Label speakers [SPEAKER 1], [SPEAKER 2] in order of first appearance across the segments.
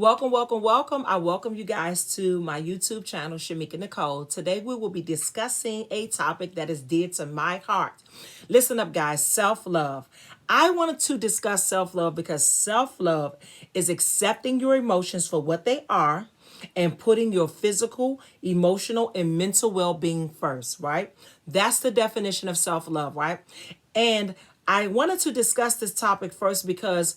[SPEAKER 1] Welcome, welcome, welcome. I welcome you guys to my YouTube channel, Shamika Nicole. Today we will be discussing a topic that is dear to my heart. Listen up, guys, self-love. I wanted to discuss self-love because self-love is accepting your emotions for what they are and putting your physical, emotional, and mental well-being first, right? That's the definition of self-love, right? And I wanted to discuss this topic first because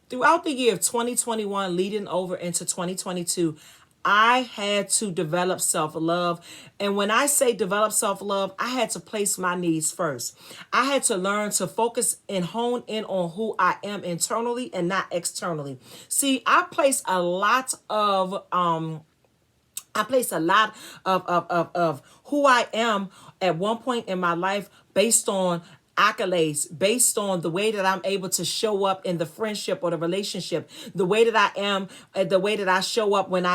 [SPEAKER 1] throughout the year of 2021 leading over into 2022, I had to develop self-love. And when I say develop self-love, I had to place my needs first. I had to learn to focus and hone in on who I am internally and not externally. See, I place a lot of who I am at one point in my life based on accolades, based on the way that I'm able to show up in the friendship or the relationship, the way that I am, the way that I show up when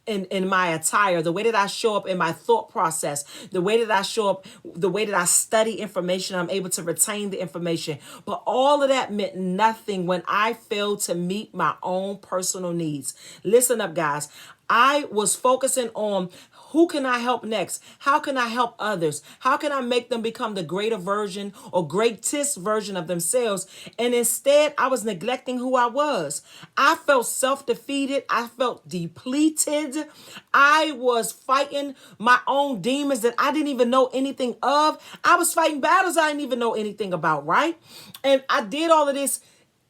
[SPEAKER 1] in my attire, the way that I show up in my thought process, the way that I show up, the way that I study information, I'm able to retain the information. But all of that meant nothing when I failed to meet my own personal needs. Listen up, guys. I was focusing on who can I help next? How can I help others? How can I make them become the greater version or greatest version of themselves? And instead, I was neglecting who I was. I felt self-defeated. I felt depleted. I was fighting my own demons that I didn't even know anything of. I was fighting battles I didn't even know anything about, right? And I did all of this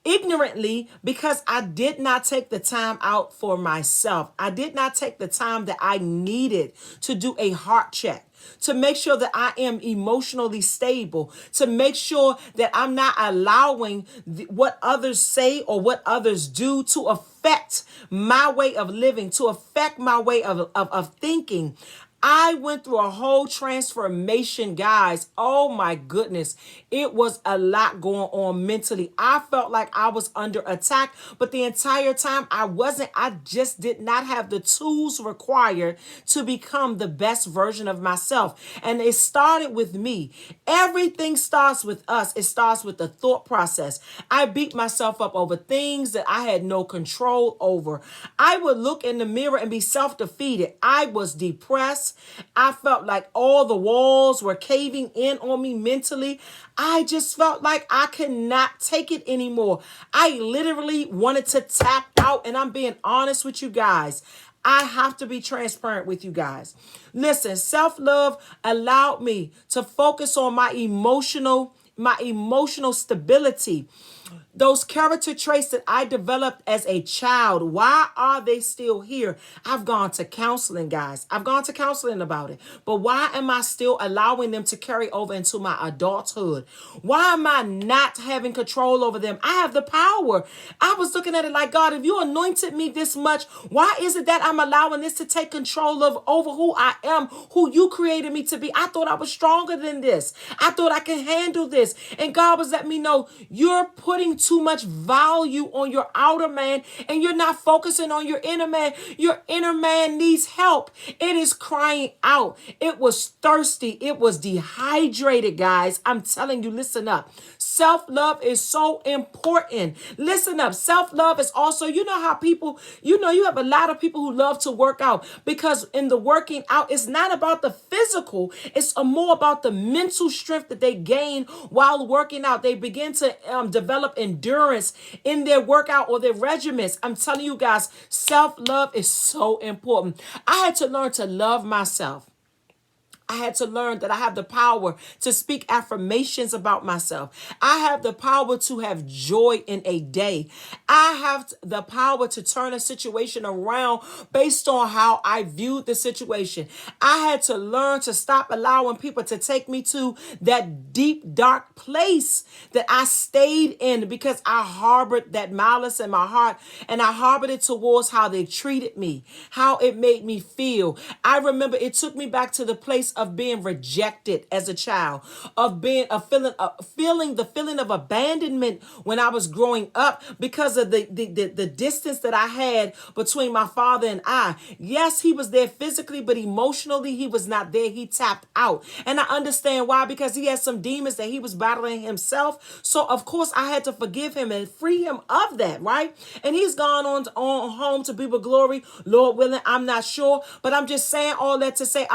[SPEAKER 1] ignorantly because I did not take the time out for myself. I did not take the time that I needed to do a heart check, to make sure that I am emotionally stable, to make sure that I'm not allowing what others say or what others do to affect my way of living, to affect my way of thinking. I went through a whole transformation, guys. Oh my goodness. It was a lot going on mentally. I felt like I was under attack, but the entire time I wasn't. I just did not have the tools required to become the best version of myself. And it started with me. Everything starts with us. It starts with the thought process. I beat myself up over things that I had no control over. I would look in the mirror and be self-defeated. I was depressed. I felt like all the walls were caving in on me mentally. I just felt like I could not take it anymore. I literally wanted to tap out, and I'm being honest with you guys. I have to be transparent with you guys. Listen, self-love allowed me to focus on my emotional stability. Those character traits that I developed as a child, why are they still here? I've gone to counseling, guys. I've gone to counseling about it. But why am I still allowing them to carry over into my adulthood? Why am I not having control over them? I have the power. I was looking at it like, God, if you anointed me this much, why is it that I'm allowing this to take control of over who I am, who you created me to be? I thought I was stronger than this. I thought I could handle this. And God was letting me know, you're putting too much value on your outer man and you're not focusing on your inner man. Your inner man needs help. It is crying out. It was thirsty. It was dehydrated, guys. I'm telling you, listen up. Self-love is so important. Listen up. Self-love is also, you know how people, you have a lot of people who love to work out because in the working out, it's not about the physical. It's more about the mental strength that they gain while working out. They begin to develop endurance in their workout or their regimens. I'm telling you guys, self-love is so important. I had to learn to love myself. I had to learn that I have the power to speak affirmations about myself. I have the power to have joy in a day. I have the power to turn a situation around based on how I viewed the situation. I had to learn to stop allowing people to take me to that deep, dark place that I stayed in because I harbored that malice in my heart and I harbored it towards how they treated me, how it made me feel. I remember it took me back to the place of being rejected as a child, of feeling the feeling of abandonment when I was growing up because of the distance that I had between my father and I. Yes, he was there physically, but emotionally he was not there. He tapped out. And I understand why, because he had some demons that he was battling himself. So of course I had to forgive him and free him of that, right? And he's gone on home to be with glory, Lord willing. I'm not sure, but I'm just saying all that to say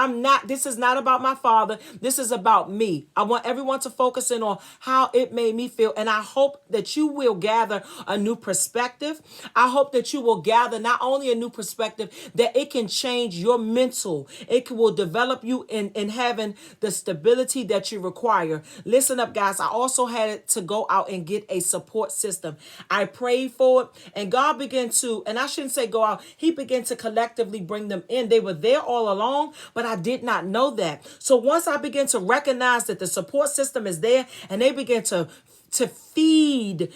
[SPEAKER 1] this is not about my father. This is about me. I want everyone to focus in on how it made me feel. And I hope that you will gather a new perspective. I hope that you will gather not only a new perspective, that it can change your mental. Will develop you in having the stability that you require. Listen up, guys. I also had to go out and get a support system. I prayed for it, and God began to, and I shouldn't say go out, he began to collectively bring them in. They were there all along, but I did not know that. So once I began to recognize that the support system is there, and they began to feed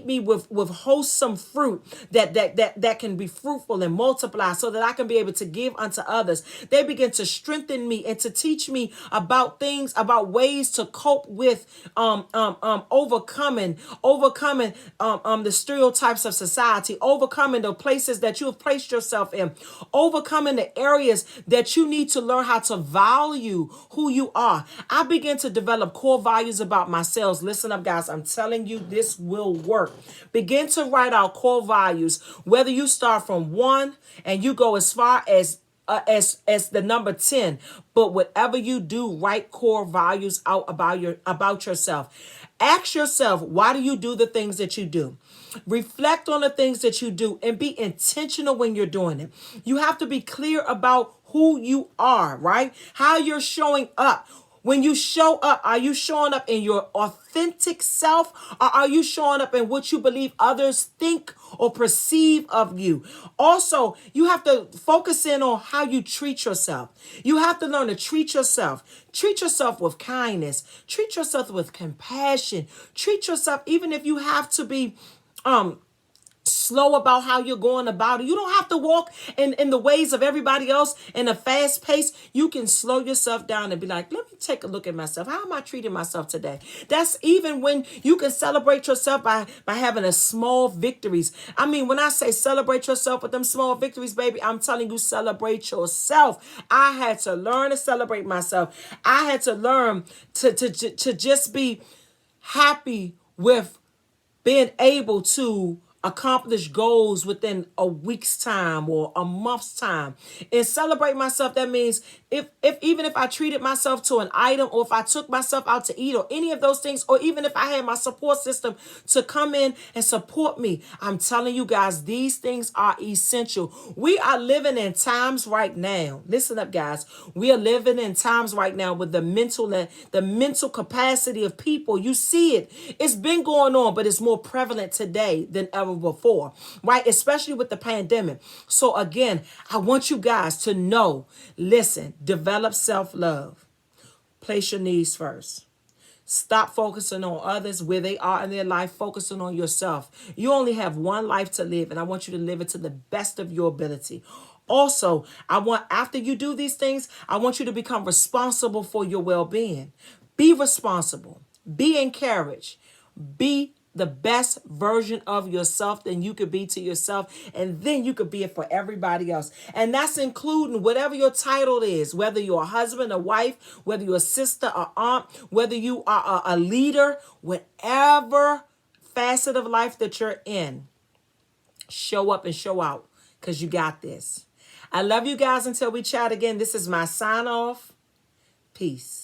[SPEAKER 1] me with wholesome fruit that can be fruitful and multiply, so that I can be able to give unto others. They begin to strengthen me and to teach me about things, about ways to cope with overcoming the stereotypes of society, overcoming the places that you have placed yourself in, overcoming the areas that you need to learn how to value who you are. I begin to develop core values about myself. Listen up, guys. I'm telling you, this will work. Begin to write out core values, whether you start from 1 and you go as far as the number 10, but whatever you do, write core values out about yourself. Ask yourself, why do you do the things that you do? Reflect on the things that you do and be intentional when you're doing it. You have to be clear about who you are, right? How you're showing up. When you show up, are you showing up in your authentic self, or are you showing up in what you believe others think or perceive of you? Also, you have to focus in on how you treat yourself. You have to learn to treat yourself. Treat yourself with kindness. Treat yourself with compassion. Treat yourself, even if you have to be slow about how you're going about it. You don't have to walk in the ways of everybody else in a fast pace. You can slow yourself down and be like, let me take a look at myself. How am I treating myself today? That's even when you can celebrate yourself by having a small victories. I mean, when I say celebrate yourself with them small victories, baby, I'm telling you, celebrate yourself. I had to learn to celebrate myself. I had to learn to just be happy with being able to accomplish goals within a week's time or a month's time. And celebrate myself, that means if even if I treated myself to an item, or if I took myself out to eat, or any of those things, or even if I had my support system to come in and support me, I'm telling you guys, these things are essential. We are living in times right now. Listen up, guys. We are living in times right now with the mental capacity of people. You see it. It's been going on, but it's more prevalent today than ever before, right? Especially with the pandemic. So again, I want you guys to know, listen, develop self-love. Place your needs first. Stop focusing on others, where they are in their life, focusing on yourself. You only have one life to live, and I want you to live it to the best of your ability. Also, after you do these things, I want you to become responsible for your well-being. Be responsible. Be encouraged. Be the best version of yourself than you could be to yourself, and then you could be it for everybody else. And that's including whatever your title is, whether you're a husband, a wife, whether you're a sister, or aunt, whether you are a leader, whatever facet of life that you're in, show up and show out, because you got this. I love you guys. Until we chat again, this is my sign off. Peace.